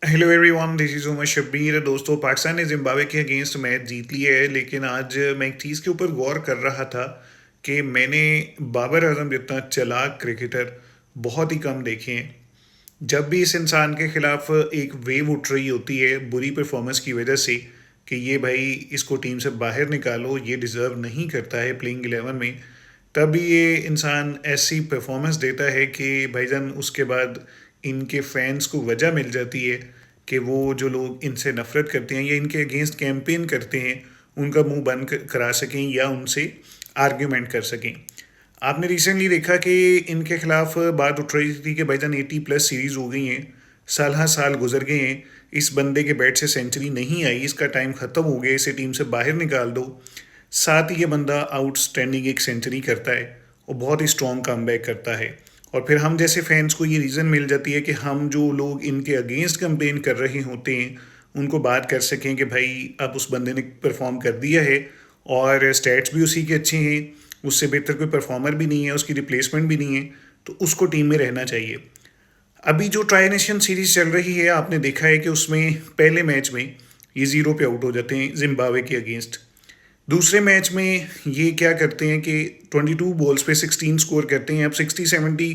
Hello everyone, this is Umar Shabbir. दोस्तों, पाकिस्तान ने Zimbabwe के अगेंस्ट मैच जीत लिया है, लेकिन आज मैं एक चीज़ के ऊपर गौर कर रहा था कि मैंने बाबर आजम जितना चालाक क्रिकेटर बहुत ही कम देखे हैं। जब भी इस इंसान के खिलाफ एक वेव उठ रही होती है बुरी परफॉर्मेंस की वजह से कि ये भाई इसको टीम से बाहर निकालो, ये डिज़र्व नहीं करता है प्लेइंग 11 में, तब ये इंसान ऐसी परफॉर्मेंस देता है कि भाईजान उसके बाद इनके फैंस को वजह मिल जाती है कि वो जो लोग इनसे नफ़रत करते हैं या इनके अगेंस्ट कैंपेन करते हैं उनका मुंह बंद करा सकें या उनसे आर्ग्यूमेंट कर सकें। आपने रिसेंटली देखा कि इनके खिलाफ बात उठ रही थी कि भाईजान 80+ सीरीज़ हो गई हैं, साल हाँ साल गुजर गए हैं, इस बंदे के बैट से सेंचुरी नहीं आई, इसका टाइम ख़त्म हो गया, इसे टीम से बाहर निकाल दो। साथ ही ये बंदा आउटस्टैंडिंग एक सेंचुरी करता है और बहुत ही स्ट्रॉन्ग कमबैक करता है। और फिर हम जैसे फैंस को ये रीज़न मिल जाती है कि हम जो लोग इनके अगेंस्ट कंपेन कर रहे होते हैं उनको बात कर सकें कि भाई अब उस बंदे ने परफॉर्म कर दिया है और स्टैट्स भी उसी के अच्छे हैं, उससे बेहतर कोई परफॉर्मर भी नहीं है, उसकी रिप्लेसमेंट भी नहीं है, तो उसको टीम में रहना चाहिए। अभी जो ट्राई नेशन सीरीज चल रही है, आपने देखा है कि उसमें पहले मैच में ये 0 पे आउट हो जाते हैं जिम्बाब्वे के अगेंस्ट। दूसरे मैच में ये क्या करते हैं कि 22 बॉल्स पे 16 स्कोर करते हैं। अब 60-70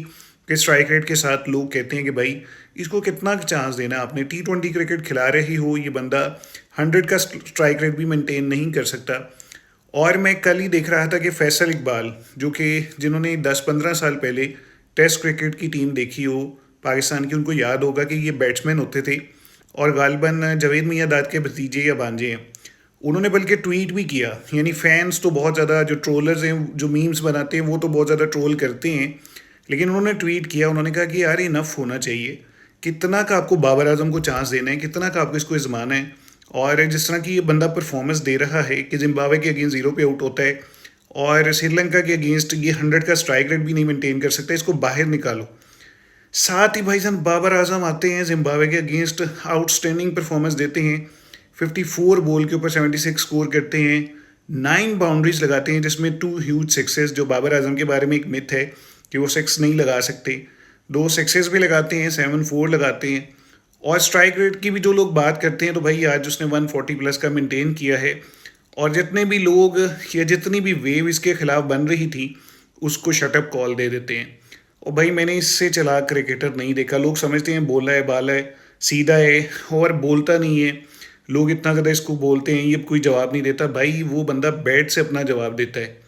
के स्ट्राइक रेट के साथ लोग कहते हैं कि भाई इसको कितना चांस देना, आपने T20 क्रिकेट खिला रहे हो, ये बंदा 100 का स्ट्राइक रेट भी मेंटेन नहीं कर सकता। और मैं कल ही देख रहा था कि फैसल इकबाल, जो कि जिन्होंने 10-15 साल पहले टेस्ट क्रिकेट की टीम देखी हो पाकिस्तान की, उनको याद होगा कि ये बैट्समैन होते थे और गालिबन जावेद मियाँदाद के भतीजे या भांजे हैं। उन्होंने बल्कि ट्वीट भी किया, यानी फैंस तो बहुत ज़्यादा, जो ट्रोलर्स हैं जो मीम्स बनाते हैं वो तो बहुत ज़्यादा ट्रोल करते हैं, लेकिन उन्होंने ट्वीट किया, उन्होंने कहा कि यार इनफ होना चाहिए, कितना का आपको बाबर आजम को चांस देना है, कितना का आपको इसको आजमाना है। और जिस तरह की ये बंदा परफॉर्मेंस दे रहा है कि जिम्बाब्वे के अगेंस्ट 0 पे आउट होता है और श्रीलंका के अगेंस्ट ये 100 का स्ट्राइक रेट भी नहीं मेंटेन कर सकता, इसको बाहर निकालो। साथ ही भाईजान बाबर आजम आते हैं जिम्बाब्वे के अगेंस्ट, आउटस्टैंडिंग परफॉर्मेंस देते हैं, 54 बॉल के ऊपर 76 स्कोर करते हैं, 9 बाउंड्रीज लगाते हैं जिसमें 2 ह्यूज सिक्सेस, जो बाबर आजम के बारे में एक मिथ है कि वो सिक्स नहीं लगा सकते, 2 सिक्सेस भी लगाते हैं, 7-4 लगाते हैं। और स्ट्राइक रेट की भी जो लोग बात करते हैं तो भाई आज उसने 140+ का मेंटेन किया है। और जितने भी लोग या जितनी भी वेव इसके खिलाफ बन रही थी उसको शटअप कॉल दे देते हैं। और भाई मैंने इससे चालाक क्रिकेटर नहीं देखा। लोग समझते हैं बोला है बाला है, सीधा है, और बोलता नहीं है। लोग इतना ज़्यादा इसको बोलते हैं, ये कोई जवाब नहीं देता। भाई वो बंदा बैट से अपना जवाब देता है।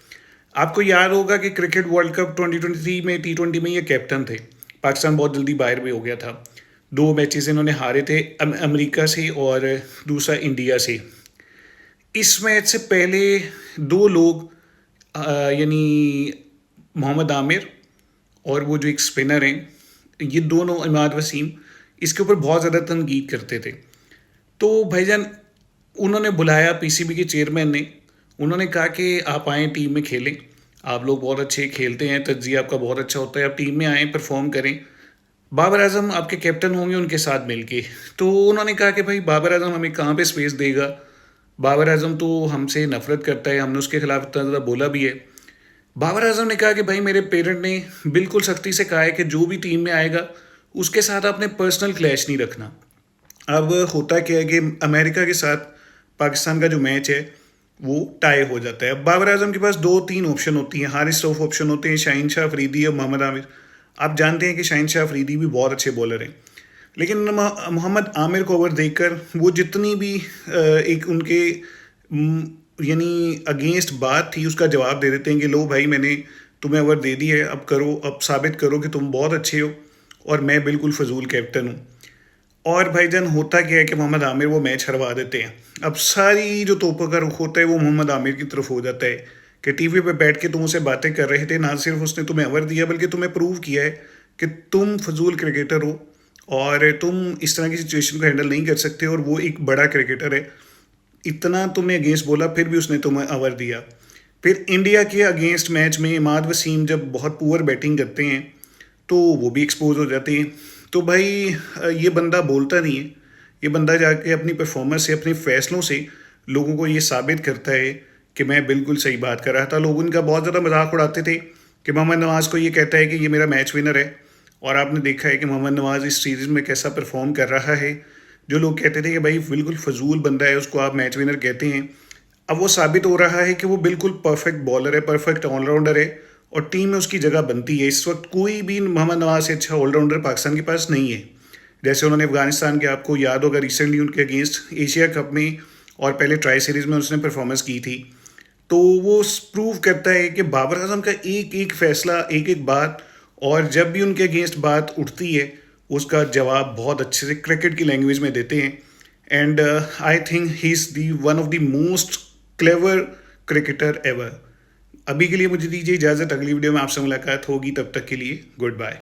आपको याद होगा कि क्रिकेट वर्ल्ड कप 2023 में T20 में ये कैप्टन थे। पाकिस्तान बहुत जल्दी बाहर भी हो गया था। 2 मैचेस इन्होंने हारे थे, अमेरिका से और दूसरा इंडिया से। इस मैच से पहले 2 लोग यानी मोहम्मद आमिर और वो जो एक स्पिनर हैं, ये दोनों इमाद वसीम, इसके ऊपर बहुत ज़्यादा तनकीद करते थे। तो भाईजान उन्होंने बुलाया, पीसीबी के चेयरमैन ने, उन्होंने कहा कि आप आएँ टीम में खेलें, आप लोग बहुत अच्छे खेलते हैं, तज्जिया आपका बहुत अच्छा होता है, आप टीम में आएँ परफॉर्म करें, बाबर आजम आपके कैप्टन होंगे उनके साथ मिलके। तो उन्होंने कहा कि भाई बाबर आजम हमें कहाँ पे स्पेस देगा, बाबर आजम तो हमसे नफरत करता है, हमने उसके खिलाफ इतना ज़्यादा बोला भी है। बाबर आजम ने कहा कि भाई मेरे पेरेंट ने बिल्कुल सख्ती से कहा है कि जो भी टीम में आएगा उसके साथ आपने पर्सनल क्लैश नहीं रखना। अब होता क्या है कि अमेरिका के साथ पाकिस्तान का जो मैच है वो टाई हो जाता है। अब बाबर आजम के पास 2-3 ऑप्शन होती हैं, हारिस रऊफ ऑप्शन होते हैं, शाहीन शाह अफरीदी और मोहम्मद आमिर। आप जानते हैं कि शाहीन शाह अफरीदी भी बहुत अच्छे बॉलर हैं, लेकिन मोहम्मद आमिर को ओवर देखकर वो जितनी भी एक उनके यानी अगेंस्ट बात थी उसका जवाब दे देते हैं कि लो भाई मैंने तुम्हें ओवर दे दी है, अब करो, अब साबित करो कि तुम बहुत अच्छे हो और मैं बिल्कुल फजूल कैप्टन हूँ। और भाईजान होता क्या है कि मोहम्मद आमिर वो मैच हरवा देते हैं। अब सारी जो तोपों का रुख होता है वो मोहम्मद आमिर की तरफ हो जाता है कि टीवी पे बैठ के तुम उससे बातें कर रहे थे, ना सिर्फ उसने तुम्हें ओवर दिया बल्कि तुम्हें प्रूव किया है कि तुम फजूल क्रिकेटर हो और तुम इस तरह की सिचुएशन को हैंडल नहीं कर सकते, और वो एक बड़ा क्रिकेटर है, इतना तुम्हें अगेंस्ट बोला फिर भी उसने तुम्हें ओवर दिया। फिर इंडिया के अगेंस्ट मैच में इमाद वसीम जब बहुत पुअर बैटिंग करते हैं तो वो भी एक्सपोज हो जाते हैं। तो भाई ये बंदा बोलता नहीं है, ये बंदा जाके अपनी परफॉर्मेंस से, अपने फैसलों से लोगों को ये साबित करता है कि मैं बिल्कुल सही बात कर रहा था। लोग उनका बहुत ज़्यादा मजाक उड़ाते थे कि मोहम्मद नवाज़ को ये कहता है कि ये मेरा मैच विनर है, और आपने देखा है कि मोहम्मद नवाज़ इस सीरीज़ में कैसा परफॉर्म कर रहा है। जो लोग कहते थे कि भाई बिल्कुल फजूल बंदा है, उसको आप मैच विनर कहते हैं, अब वो साबित हो रहा है कि वो बिल्कुल परफेक्ट बॉलर है, परफेक्ट ऑलराउंडर है और टीम में उसकी जगह बनती है। इस वक्त कोई भी मोहम्मद नवाज से अच्छा ऑलराउंडर पाकिस्तान के पास नहीं है। जैसे उन्होंने अफगानिस्तान के, आपको याद होगा रिसेंटली उनके अगेंस्ट एशिया कप में और पहले ट्राई सीरीज़ में उसने परफॉर्मेंस की थी। तो वो प्रूव करता है कि बाबर आजम का एक एक फैसला, एक एक बात, और जब भी उनके अगेंस्ट बात उठती है उसका जवाब बहुत अच्छे से क्रिकेट की लैंग्वेज में देते हैं। And I think he is the one of the most clever cricketer ever. अभी के लिए मुझे दीजिए इजाज़त, अगली वीडियो में आपसे मुलाकात होगी, तब तक के लिए गुड बाय।